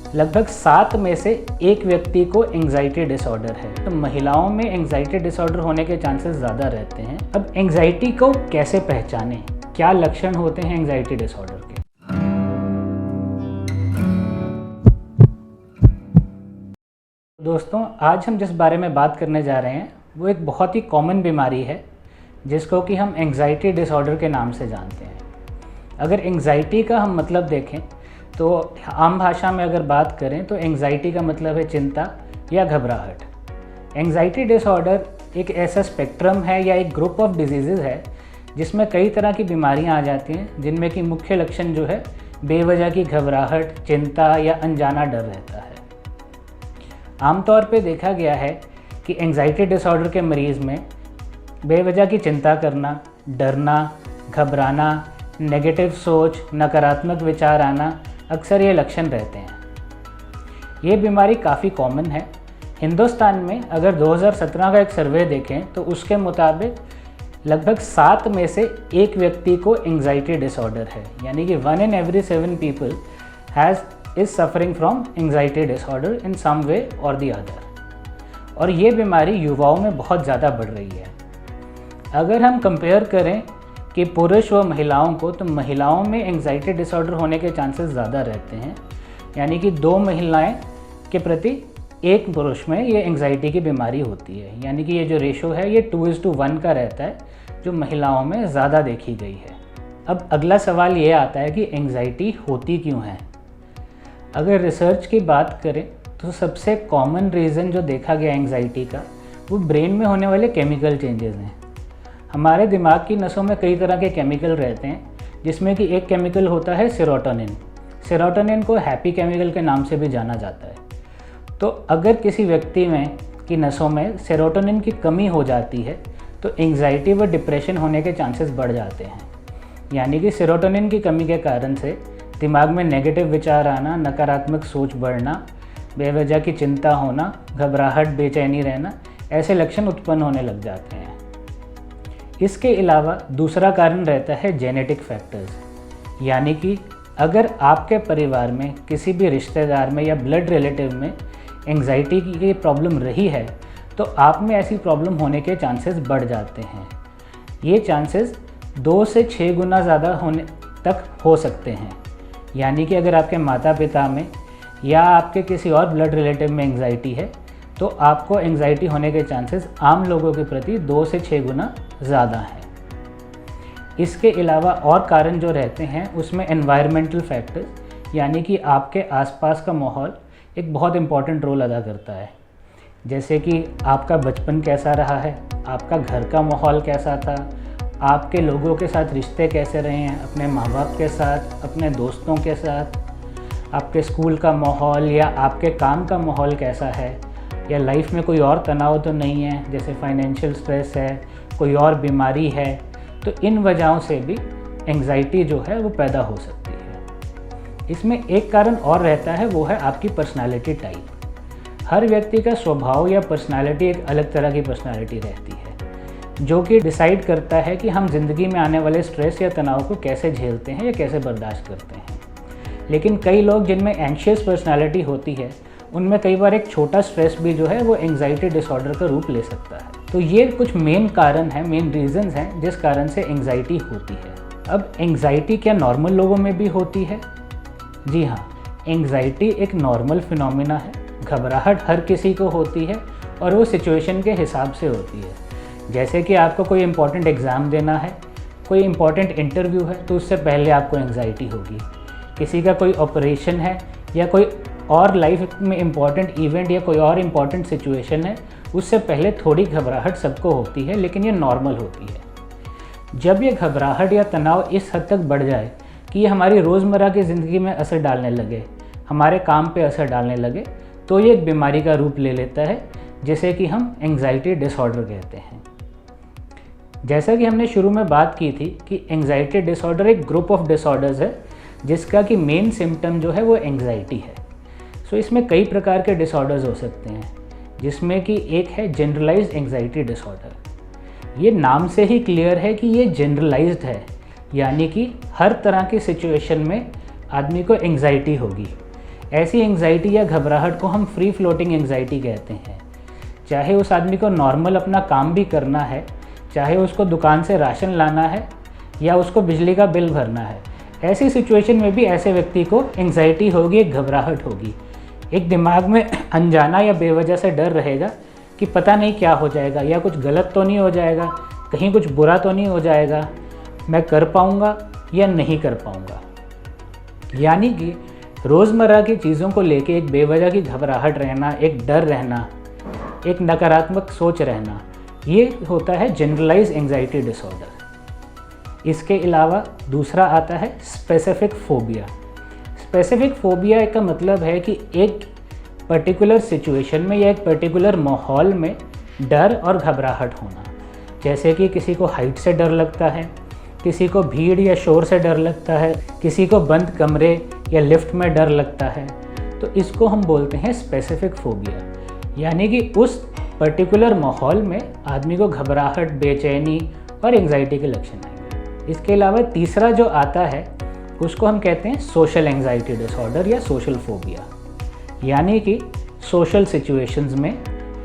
लगभग 7 में से 1 व्यक्ति को एंग्जाइटी डिसऑर्डर है। तो महिलाओं में एंग्जाइटी डिसऑर्डर होने के चांसेस ज़्यादा रहते हैं। अब एंग्जाइटी को कैसे पहचानें, क्या लक्षण होते हैं एंग्जाइटी डिसऑर्डर के? दोस्तों, आज हम जिस बारे में बात करने जा रहे हैं वो एक बहुत ही कॉमन बीमारी है जिसको कि हम एंग्जाइटी डिसऑर्डर के नाम से जानते हैं। अगर एंग्जाइटी का हम मतलब देखें तो आम भाषा में अगर बात करें तो एंग्जाइटी का मतलब है चिंता या घबराहट। एंग्जाइटी डिसऑर्डर एक ऐसा स्पेक्ट्रम है या एक ग्रुप ऑफ डिजीज़ है जिसमें कई तरह की बीमारियां आ जाती हैं, जिनमें कि मुख्य लक्षण जो है बेवजह की घबराहट, चिंता या अनजाना डर रहता है। आमतौर पे देखा गया है कि एंग्जाइटी डिसऑर्डर के मरीज़ में बेवजह की चिंता करना, डरना, घबराना, नेगेटिव सोच, नकारात्मक विचार आना अक्सर ये लक्षण रहते हैं। ये बीमारी काफ़ी कॉमन है। हिंदुस्तान में अगर 2017 का एक सर्वे देखें तो उसके मुताबिक लगभग 7 में से 1 व्यक्ति को एंग्जाइटी डिसऑर्डर है, यानी कि 1 in every 7 people is suffering from anxiety disorder in some way or the other। और ये बीमारी युवाओं में बहुत ज़्यादा बढ़ रही है। अगर हम कंपेयर करें कि पुरुष व महिलाओं को, तो महिलाओं में एंग्जाइटी डिसऑर्डर होने के चांसेस ज़्यादा रहते हैं, यानी कि 2 महिलाएं के प्रति 1 पुरुष में ये एंग्जाइटी की बीमारी होती है। यानी कि ये जो रेशो है ये 2:1 का रहता है, जो महिलाओं में ज़्यादा देखी गई है। अब अगला सवाल ये आता है कि एंग्जाइटी होती क्यों है। अगर रिसर्च की बात करें तो सबसे कॉमन रीज़न जो देखा गया एंग्जाइटी का वो ब्रेन में होने वाले केमिकल चेंजेस हैं। हमारे दिमाग की नसों में कई तरह के केमिकल रहते हैं, जिसमें कि एक केमिकल होता है सेरोटोनिन। सेरोटोनिन को हैप्पी केमिकल के नाम से भी जाना जाता है। तो अगर किसी व्यक्ति में की नसों में सेरोटोनिन की कमी हो जाती है तो एंग्जाइटी व डिप्रेशन होने के चांसेस बढ़ जाते हैं। यानी कि सेरोटोनिन की कमी के कारण से दिमाग में नेगेटिव विचार आना, नकारात्मक सोच बढ़ना, बेवजह की चिंता होना, घबराहट, बेचैनी रहना, ऐसे लक्षण उत्पन्न होने लग जाते हैं। इसके अलावा दूसरा कारण रहता है जेनेटिक फैक्टर्स, यानी कि अगर आपके परिवार में किसी भी रिश्तेदार में या ब्लड रिलेटिव में एंग्जाइटी की प्रॉब्लम रही है तो आप में ऐसी प्रॉब्लम होने के चांसेस बढ़ जाते हैं। ये चांसेस 2 से 6 गुना ज़्यादा होने तक हो सकते हैं। यानी कि अगर आपके माता पिता में या आपके किसी और ब्लड रिलेटिव में एंग्जाइटी है तो आपको एंग्जाइटी होने के चांसेस आम लोगों के प्रति 2 से 6 गुना ज़्यादा है। इसके अलावा और कारण जो रहते हैं उसमें एनवायरमेंटल फैक्टर्स, यानी कि आपके आसपास का माहौल एक बहुत इम्पॉर्टेंट रोल अदा करता है। जैसे कि आपका बचपन कैसा रहा है, आपका घर का माहौल कैसा था, आपके लोगों के साथ रिश्ते कैसे रहे हैं, अपने माँ बाप के साथ, अपने दोस्तों के साथ, आपके स्कूल का माहौल या आपके काम का माहौल कैसा है, या लाइफ में कोई और तनाव तो नहीं है, जैसे फाइनेंशियल स्ट्रेस है, कोई और बीमारी है, तो इन वजहों से भी एंग्जाइटी जो है वो पैदा हो सकती है। इसमें एक कारण और रहता है, वो है आपकी पर्सनालिटी टाइप। हर व्यक्ति का स्वभाव या पर्सनालिटी एक अलग तरह की पर्सनालिटी रहती है, जो कि डिसाइड करता है कि हम ज़िंदगी में आने वाले स्ट्रेस या तनाव को कैसे झेलते हैं या कैसे बर्दाश्त करते हैं। लेकिन कई लोग जिनमें एंशियस पर्सनालिटी होती है उनमें कई बार एक छोटा स्ट्रेस भी जो है वो एंग्जाइटी डिसऑर्डर का रूप ले सकता है। तो ये कुछ मेन कारण हैं, मेन रीजंस हैं जिस कारण से एंग्जाइटी होती है। अब एंग्जाइटी क्या नॉर्मल लोगों में भी होती है? जी हाँ, एंग्जाइटी एक नॉर्मल फिनोमिना है। घबराहट हर किसी को होती है और वो सिचुएशन के हिसाब से होती है। जैसे कि आपको कोई इंपॉर्टेंट एग्ज़ाम देना है, कोई इंपॉर्टेंट इंटरव्यू है, तो उससे पहले आपको एंग्जाइटी होगी। किसी का कोई ऑपरेशन है या कोई और लाइफ में इम्पॉर्टेंट इवेंट या कोई और इम्पॉर्टेंट सिचुएशन है, उससे पहले थोड़ी घबराहट सबको होती है, लेकिन ये नॉर्मल होती है। जब ये घबराहट या तनाव इस हद तक बढ़ जाए कि ये हमारी रोज़मर्रा की ज़िंदगी में असर डालने लगे, हमारे काम पे असर डालने लगे, तो ये एक बीमारी का रूप ले लेता है, जिसे कि हम एंग्जाइटी डिसऑर्डर कहते हैं। जैसा कि हमने शुरू में बात की थी कि एंग्जाइटी डिसऑर्डर एक ग्रुप ऑफ डिसऑर्डर्स है जिसका कि मेन सिम्टम जो है वो एंग्जाइटी है। सो इसमें कई प्रकार के डिसऑर्डर्स हो सकते हैं, जिसमें कि एक है जनरलाइज्ड एंग्जाइटी डिसऑर्डर। ये नाम से ही क्लियर है कि ये जनरलाइज्ड है, यानी कि हर तरह की सिचुएशन में आदमी को एंग्जाइटी होगी। ऐसी एंग्जाइटी या घबराहट को हम फ्री फ्लोटिंग एंग्जाइटी कहते हैं। चाहे उस आदमी को नॉर्मल अपना काम भी करना है, चाहे उसको दुकान से राशन लाना है या उसको बिजली का बिल भरना है, ऐसी सिचुएशन में भी ऐसे व्यक्ति को एंग्जाइटी होगी, एक घबराहट होगी। एक दिमाग में अनजाना या बेवजह से डर रहेगा कि पता नहीं क्या हो जाएगा, या कुछ गलत तो नहीं हो जाएगा, कहीं कुछ बुरा तो नहीं हो जाएगा, मैं कर पाऊँगा या नहीं कर पाऊँगा। यानी कि रोज़मर्रा की चीज़ों को लेके एक बेवजह की घबराहट रहना, एक डर रहना, एक नकारात्मक सोच रहना, ये होता है जनरलाइज एंग्जाइटी डिसऑर्डर। इसके अलावा दूसरा आता है स्पेसिफिक फोबिया। स्पेसिफिक फोबिया का मतलब है कि एक पर्टिकुलर सिचुएशन में या एक पर्टिकुलर माहौल में डर और घबराहट होना। जैसे कि किसी को हाइट से डर लगता है, किसी को भीड़ या शोर से डर लगता है, किसी को बंद कमरे या लिफ्ट में डर लगता है, तो इसको हम बोलते हैं स्पेसिफिक फोबिया। यानी कि उस पर्टिकुलर माहौल में आदमी को घबराहट, बेचैनी और एंग्जाइटी के लक्षण आएंगे। इसके अलावा तीसरा जो आता है उसको हम कहते हैं सोशल एंग्जाइटी डिसऑर्डर या सोशल फोबिया। यानी कि सोशल सिचुएशंस में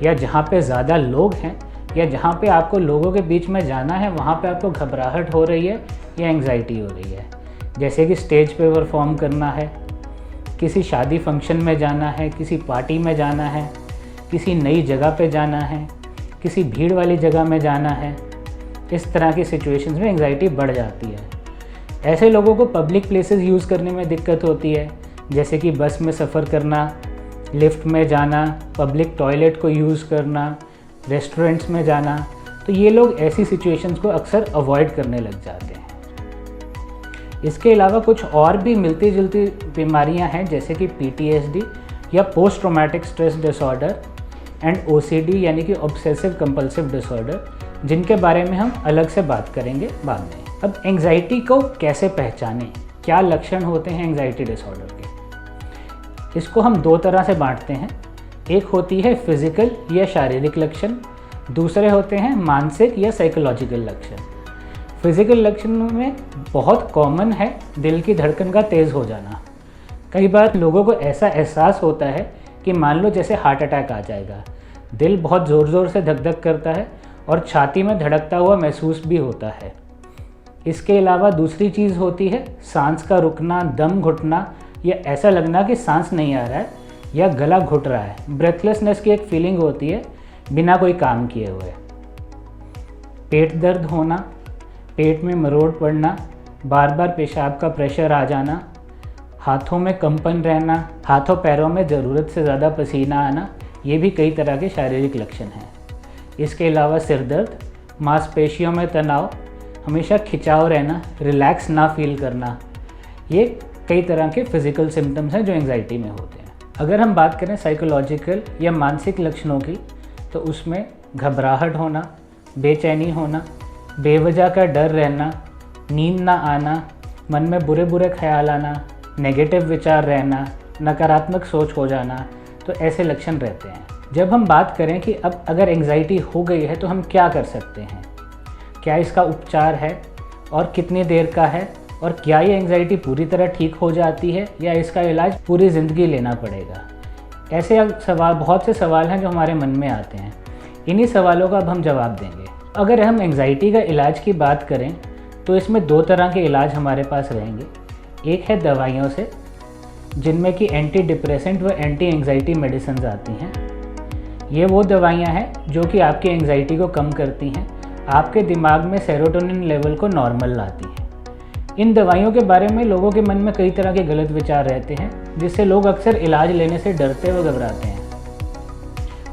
या जहाँ पे ज़्यादा लोग हैं या जहाँ पे आपको लोगों के बीच में जाना है, वहाँ पे आपको घबराहट हो रही है या एंग्जाइटी हो रही है। जैसे कि स्टेज पे परफॉर्म करना है, किसी शादी फंक्शन में जाना है, किसी पार्टी में जाना है, किसी नई जगह पे जाना है, किसी भीड़ वाली जगह में जाना है, इस तरह की सिचुएशंस में एंग्जाइटी बढ़ जाती है। ऐसे लोगों को पब्लिक प्लेसेस यूज़ करने में दिक्कत होती है, जैसे कि बस में सफ़र करना, लिफ्ट में जाना, पब्लिक टॉयलेट को यूज़ करना, रेस्टोरेंट्स में जाना। तो ये लोग ऐसी सिचुएशंस को अक्सर अवॉइड करने लग जाते हैं। इसके अलावा कुछ और भी मिलती जुलती बीमारियां हैं, जैसे कि PTSD या post traumatic stress disorder and OCD यानी कि ऑब्सेसिव कंपल्सिव डिसऑर्डर, जिनके बारे में हम अलग से बात करेंगे बाद में। अब एंग्जाइटी को कैसे पहचानें, क्या लक्षण होते हैं एंग्जाइटी डिसऑर्डर के, इसको हम दो तरह से बांटते हैं। एक होती है फिजिकल या शारीरिक लक्षण, दूसरे होते हैं मानसिक या साइकोलॉजिकल लक्षण। फिजिकल लक्षणों में बहुत कॉमन है दिल की धड़कन का तेज़ हो जाना। कई बार लोगों को ऐसा एहसास होता है कि मान लो जैसे हार्ट अटैक आ जाएगा, दिल बहुत ज़ोर ज़ोर से धक धक करता है और छाती में धड़कता हुआ महसूस भी होता है। इसके अलावा दूसरी चीज़ होती है सांस का रुकना, दम घुटना या ऐसा लगना कि सांस नहीं आ रहा है या गला घुट रहा है। ब्रेथलेसनेस की एक फीलिंग होती है बिना कोई काम किए हुए। पेट दर्द होना, पेट में मरोड़ पड़ना, बार बार पेशाब का प्रेशर आ जाना, हाथों में कंपन रहना, हाथों पैरों में ज़रूरत से ज़्यादा पसीना आना, ये भी कई तरह के शारीरिक लक्षण हैं। इसके अलावा सिर दर्द, मांसपेशियों में तनाव, हमेशा खिंचाव रहना, रिलैक्स ना फील करना, ये कई तरह के फिज़िकल सिम्टम्स हैं जो एंग्जाइटी में होते हैं। अगर हम बात करें साइकोलॉजिकल या मानसिक लक्षणों की, तो उसमें घबराहट होना, बेचैनी होना, बेवजह का डर रहना, नींद ना आना, मन में बुरे बुरे ख्याल आना, नेगेटिव विचार रहना, नकारात्मक सोच हो जाना, तो ऐसे लक्षण रहते हैं। जब हम बात करें कि अब अगर एंग्जाइटी हो गई है तो हम क्या कर सकते हैं, क्या इसका उपचार है और कितनी देर का है, और क्या ये एंग्जाइटी पूरी तरह ठीक हो जाती है या इसका इलाज पूरी ज़िंदगी लेना पड़ेगा, ऐसे सवाल, बहुत से सवाल हैं जो हमारे मन में आते हैं। इन्हीं सवालों का अब हम जवाब देंगे। अगर हम एंग्जाइटी का इलाज की बात करें तो इसमें दो तरह के इलाज हमारे पास रहेंगे। एक है दवाइयों से, जिनमें कि एंटी डिप्रेसेंट व एंटी एंग्जाइटी मेडिसिन आती हैं। ये वो दवाइयाँ हैं जो कि आपकी एंग्जाइटी को कम करती हैं, आपके दिमाग में सेरोटोनिन लेवल को नॉर्मल लाती हैं। इन दवाइयों के बारे में लोगों के मन में कई तरह के गलत विचार रहते हैं, जिससे लोग अक्सर इलाज लेने से डरते व घबराते हैं।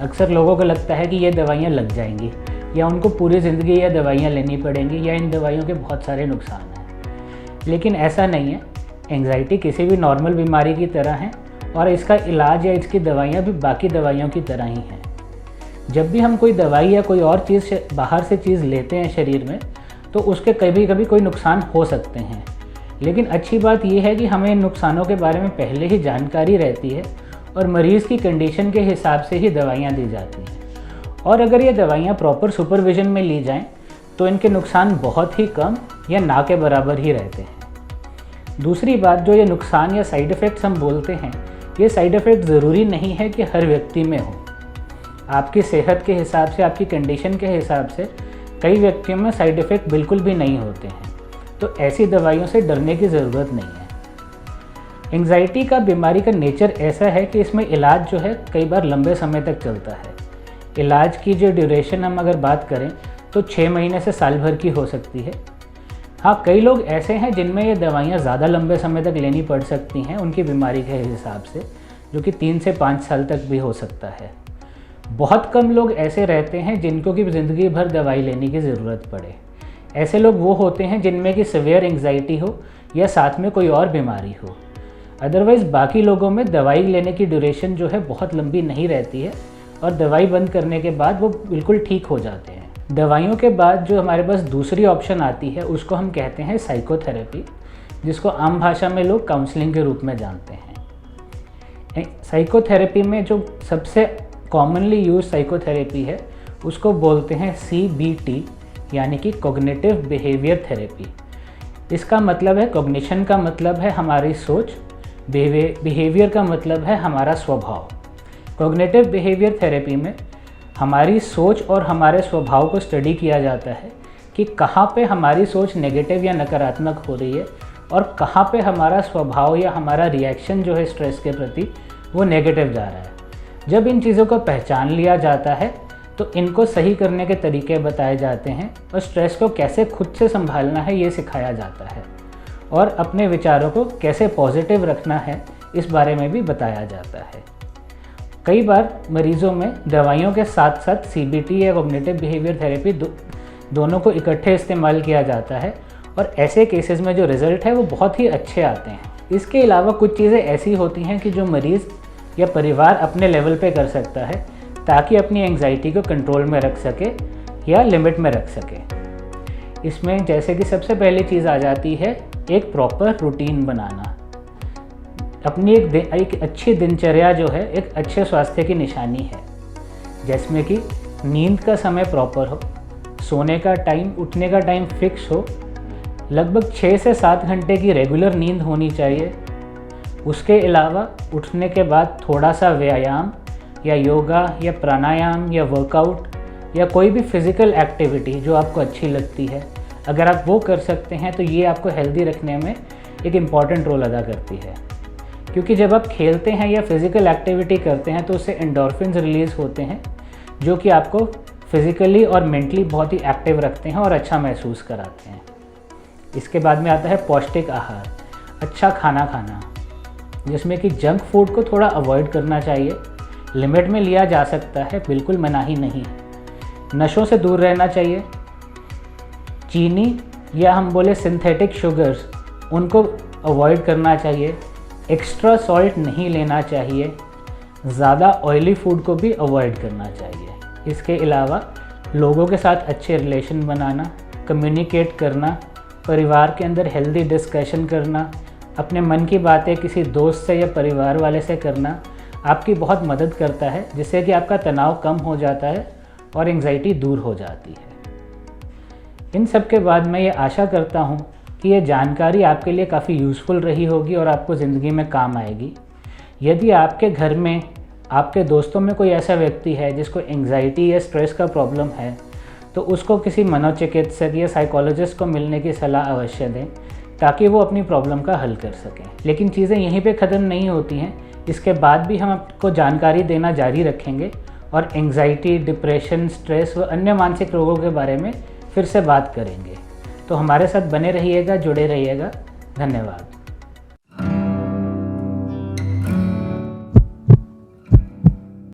अक्सर लोगों को लगता है कि ये दवाइयाँ लग जाएंगी या उनको पूरी ज़िंदगी ये दवाइयाँ लेनी पड़ेंगी या इन दवाइयों के बहुत सारे नुकसान हैं, लेकिन ऐसा नहीं है। एंग्जाइटी किसी भी नॉर्मल बीमारी की तरह है और इसका इलाज या इसकी दवाइयाँ भी बाकी दवाइयों की तरह ही हैं। जब भी हम कोई दवाई या कोई और चीज़ बाहर से चीज़ लेते हैं शरीर में, तो उसके कभी कभी कोई नुकसान हो सकते हैं, लेकिन अच्छी बात यह है कि हमें इन नुकसानों के बारे में पहले ही जानकारी रहती है और मरीज़ की कंडीशन के हिसाब से ही दवाइयाँ दी जाती हैं। और अगर ये दवाइयाँ प्रॉपर सुपरविजन में ली जाएं तो इनके नुकसान बहुत ही कम या ना के बराबर ही रहते हैं। दूसरी बात, जो ये नुकसान या साइड इफ़ेक्ट्स हम बोलते हैं, ये साइड इफ़ेक्ट ज़रूरी नहीं है कि हर व्यक्ति में हो। आपकी सेहत के हिसाब से, आपकी कंडीशन के हिसाब से कई व्यक्तियों में साइड इफ़ेक्ट बिल्कुल भी नहीं होते हैं, तो ऐसी दवाइयों से डरने की ज़रूरत नहीं है। एंग्जाइटी का बीमारी का नेचर ऐसा है कि इसमें इलाज जो है कई बार लंबे समय तक चलता है। इलाज की जो ड्यूरेशन हम अगर बात करें तो 6 महीने से साल भर की हो सकती है। हाँ, कई लोग ऐसे हैं जिनमें ये दवाइयाँ ज़्यादा लंबे समय तक लेनी पड़ सकती हैं उनकी बीमारी के हिसाब से, जो कि 3 से 5 साल तक भी हो सकता है। बहुत कम लोग ऐसे रहते हैं जिनको कि ज़िंदगी भर दवाई लेने की ज़रूरत पड़े। ऐसे लोग वो होते हैं जिनमें कि सीवियर एंग्जाइटी हो या साथ में कोई और बीमारी हो। अदरवाइज़ बाकी लोगों में दवाई लेने की ड्यूरेशन जो है बहुत लंबी नहीं रहती है और दवाई बंद करने के बाद वो बिल्कुल ठीक हो जाते हैं। दवाइयों के बाद जो हमारे पास दूसरी ऑप्शन आती है उसको हम कहते हैं साइकोथेरेपी, जिसको आम भाषा में लोग काउंसलिंग के रूप में जानते हैं। साइकोथेरेपी में जो सबसे कॉमनली यूज साइकोथेरेपी है उसको बोलते हैं CBT, यानी कि कॉग्निटिव बिहेवियर थेरेपी। इसका मतलब है, कॉग्निशन का मतलब है हमारी सोच, बिहेवियर का मतलब है हमारा स्वभाव। कॉग्निटिव बिहेवियर थेरेपी में हमारी सोच और हमारे स्वभाव को स्टडी किया जाता है कि कहाँ पे हमारी सोच नेगेटिव या नकारात्मक हो रही है और कहाँ पे हमारा स्वभाव या हमारा रिएक्शन जो है स्ट्रेस के प्रति वो नेगेटिव जा रहा है। जब इन चीज़ों को पहचान लिया जाता है तो इनको सही करने के तरीके बताए जाते हैं और स्ट्रेस को कैसे खुद से संभालना है ये सिखाया जाता है और अपने विचारों को कैसे पॉजिटिव रखना है इस बारे में भी बताया जाता है। कई बार मरीज़ों में दवाइयों के साथ साथ CBT या कॉग्निटिव बिहेवियर थेरेपी दोनों को इकट्ठे इस्तेमाल किया जाता है और ऐसे केसेस में जो रिज़ल्ट है वो बहुत ही अच्छे आते हैं। इसके अलावा कुछ चीज़ें ऐसी होती हैं कि जो मरीज़ या परिवार अपने लेवल पे कर सकता है ताकि अपनी एंग्जाइटी को कंट्रोल में रख सके या लिमिट में रख सके। इसमें जैसे कि सबसे पहली चीज़ आ जाती है एक प्रॉपर रूटीन बनाना। अपनी एक अच्छी दिनचर्या जो है एक अच्छे स्वास्थ्य की निशानी है, जिसमें कि नींद का समय प्रॉपर हो, सोने का टाइम, उठने का टाइम फिक्स हो, लगभग 6 से 7 घंटे की रेगुलर नींद होनी चाहिए। उसके अलावा उठने के बाद थोड़ा सा व्यायाम या योगा या प्राणायाम या वर्कआउट या कोई भी फिज़िकल एक्टिविटी जो आपको अच्छी लगती है, अगर आप वो कर सकते हैं तो ये आपको हेल्दी रखने में एक इम्पॉर्टेंट रोल अदा करती है। क्योंकि जब आप खेलते हैं या फिज़िकल एक्टिविटी करते हैं तो उससे एंडोर्फिन्स रिलीज़ होते हैं जो कि आपको फिज़िकली और मेंटली बहुत ही एक्टिव रखते हैं और अच्छा महसूस कराते हैं। इसके बाद में आता है पौष्टिक आहार, अच्छा खाना खाना, जिसमें कि जंक फूड को थोड़ा अवॉइड करना चाहिए, लिमिट में लिया जा सकता है, बिल्कुल मनाही नहीं है। नशों से दूर रहना चाहिए, चीनी या हम बोले सिंथेटिक शुगर्स उनको अवॉइड करना चाहिए, एक्स्ट्रा सॉल्ट नहीं लेना चाहिए, ज़्यादा ऑयली फूड को भी अवॉइड करना चाहिए। इसके अलावा लोगों के साथ अच्छे रिलेशन बनाना, कम्युनिकेट करना, परिवार के अंदर हेल्दी डिस्कशन करना, अपने मन की बातें किसी दोस्त से या परिवार वाले से करना आपकी बहुत मदद करता है, जिससे कि आपका तनाव कम हो जाता है और एंग्जाइटी दूर हो जाती है। इन सब के बाद मैं ये आशा करता हूँ कि ये जानकारी आपके लिए काफ़ी यूज़फुल रही होगी और आपको ज़िंदगी में काम आएगी। यदि आपके घर में, आपके दोस्तों में कोई ऐसा व्यक्ति है जिसको एंग्जाइटी या स्ट्रेस का प्रॉब्लम है, तो उसको किसी मनोचिकित्सक या साइकोलॉजिस्ट को मिलने की सलाह अवश्य दें ताकि वो अपनी प्रॉब्लम का हल कर सकें। लेकिन चीज़ें यहीं पे ख़त्म नहीं होती हैं, इसके बाद भी हम आपको जानकारी देना जारी रखेंगे और एंग्जाइटी, डिप्रेशन, स्ट्रेस व अन्य मानसिक रोगों के बारे में फिर से बात करेंगे। तो हमारे साथ बने रहिएगा, जुड़े रहिएगा। धन्यवाद।